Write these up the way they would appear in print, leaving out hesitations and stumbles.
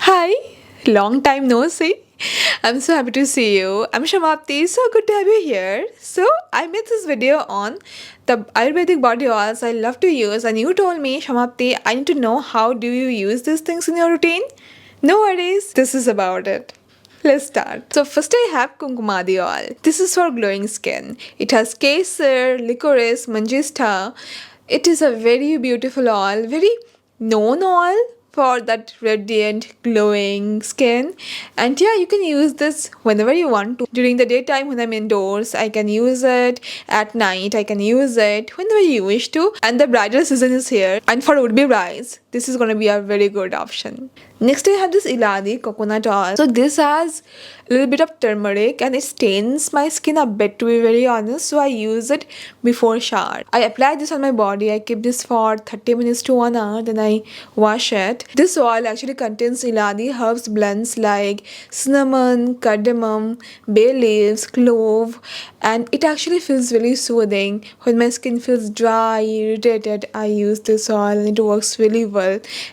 Hi, long time no see. I'm so happy to see you. I'm Shamapti. So good to have you here. So I made this video on the Ayurvedic body oils I love to use, and you told me, Shamapti, I need to know how do you use these things in your routine? No worries. This is about it. Let's start. So first I have Kumkumadi oil. This is for glowing skin. It has kesar, licorice, manjistha. It is a very beautiful oil, very known oil for that radiant glowing skin. And yeah, you can use this whenever you want to. During the daytime when I'm indoors, I can use it. At night I can use it whenever you wish to. And the bridal season is here, and for would-be brides this is going to be a very good option. Next I have this Eladi coconut oil. So this has a little bit of turmeric and it stains my skin a bit, to be very honest. So I use it before shower. I apply this on my body. I keep this for 30 minutes to 1 hour. Then I wash it. This oil actually contains Eladi herbs blends like cinnamon, cardamom, bay leaves, clove, and it actually feels really soothing. When my skin feels dry, irritated, I use this oil and it works really well.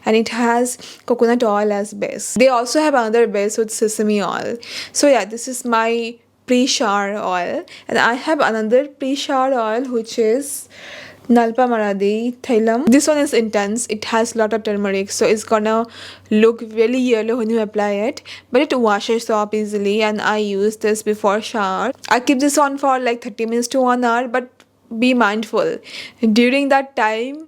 And it has coconut oil as base. They also have another base with sesame oil. So yeah, this is my pre-shower oil, and I have another pre-shower oil which is Nalpamaradi Thailam. This one is intense. It has a lot of turmeric, so it's gonna look really yellow when you apply it, but it washes off easily, and I use this before shower. I keep this on for like 30 minutes to 1 hour, but be mindful. During that time,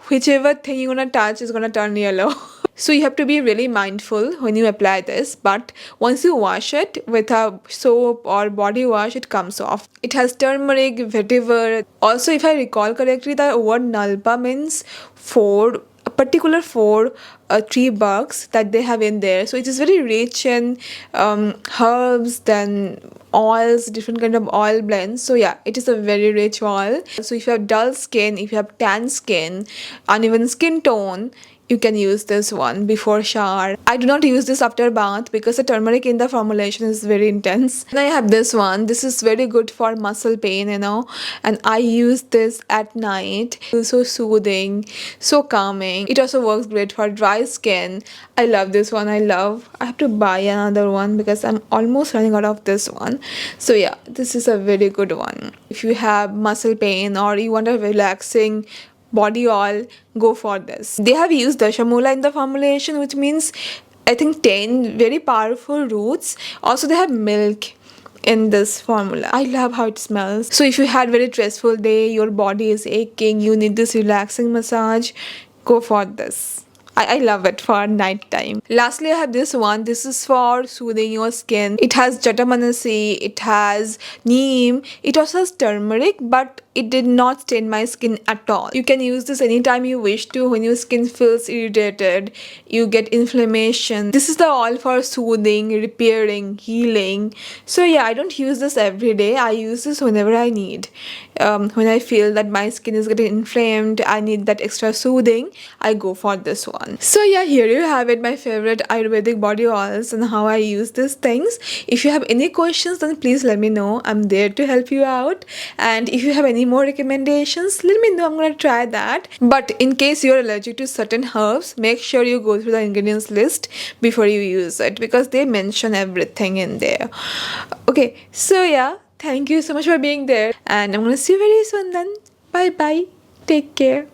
whichever thing you're gonna touch is gonna turn yellow. So you have to be really mindful when you apply this, but once you wash it with a soap or body wash, it comes off. It has turmeric, vetiver. Also, if I recall correctly, the word Nalpa means a particular tree bugs that they have in there. So it is very rich in herbs, then oils, different kind of oil blends. So yeah, it is a very rich oil. So if you have dull skin, if you have tan skin, uneven skin tone, you can use this one before shower. I do not use this after bath because the turmeric in the formulation is very intense. And I have this one. This is very good for muscle pain, and I use this at night. It's so soothing, so calming. It also works great for dry skin. I love this one. I have to buy another one because I'm almost running out of this one. So yeah, this is a very good one. If you have muscle pain or you want a relaxing body oil, go for this. They have used dashmoola in the formulation, which means I think 10 very powerful roots. Also they have milk in this formula. I love how it smells. So if you had very stressful day, your body is aching, you need this relaxing massage, go for this. I love it for night time. Lastly, I have this one. This is for soothing your skin. It has Jatamanasi, it has Neem, it also has turmeric, but it did not stain my skin at all. You can use this anytime you wish to. When your skin feels irritated, you get inflammation. This is the oil for soothing, repairing, healing. So yeah, I don't use this every day. I use this whenever I need. When I feel that my skin is getting inflamed, I need that extra soothing, I go for this one. So yeah, here you have it, my favorite Ayurvedic body oils and how I use these things. If you have any questions, then please let me know. I'm there to help you out. And if you have any more recommendations, let me know. I'm gonna try that. But in case you're allergic to certain herbs, make sure you go through the ingredients list before you use it, because they mention everything in there. Okay, so yeah, thank you so much for being there, and I'm gonna see you very soon then. Bye bye. Take care.